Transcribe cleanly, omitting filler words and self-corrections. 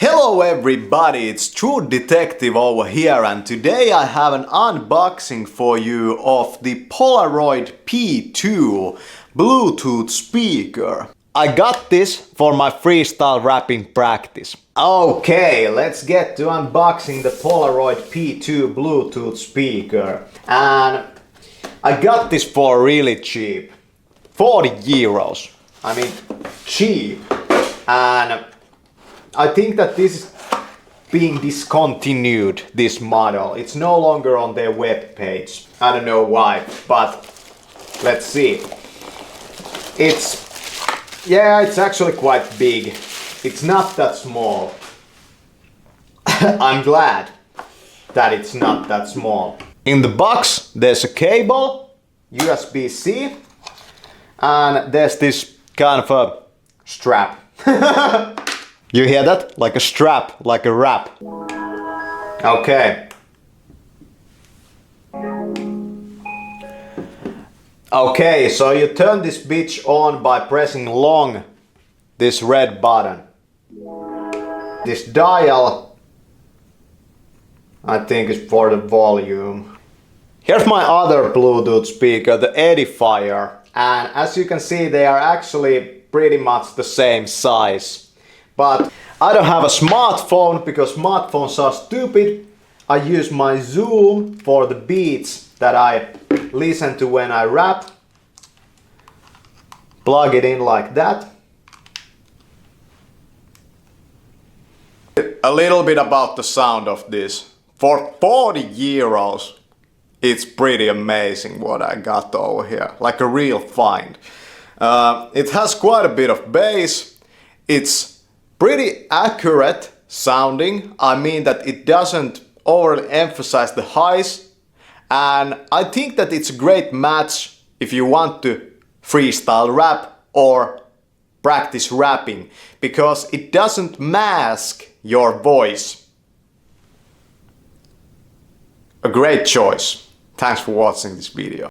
Hello everybody, it's True Detective over here, and today I have an unboxing for you of the Polaroid P2 Bluetooth speaker. I got this for my freestyle rapping practice. Okay, let's get to unboxing the Polaroid P2 Bluetooth speaker. And I got this for really cheap. 40 euros. I mean, cheap. And I think that this is being discontinued, this model. It's no longer on their web page. I don't know why, but let's see. It's actually quite big. It's not that small. I'm glad that it's not that small. In the box, there's a cable, USB-C, and there's this kind of a strap. You hear that? Like a strap, like a wrap. Okay. Okay, so you turn this bitch on by pressing long this red button. This dial, I think, is for the volume. Here's my other Bluetooth speaker, the Edifier. And as you can see, they are actually pretty much the same size. But I don't have a smartphone because smartphones are stupid. I use my Zoom for the beats that I listen to when I rap. Plug it in like that. A little bit about the sound of this. For 40 euros, it's pretty amazing what I got over here. Like a real find. It has quite a bit of bass. It's pretty accurate sounding. I mean that it doesn't overly emphasize the highs, and I think that it's a great match if you want to freestyle rap or practice rapping, because it doesn't mask your voice. A great choice. Thanks for watching this video.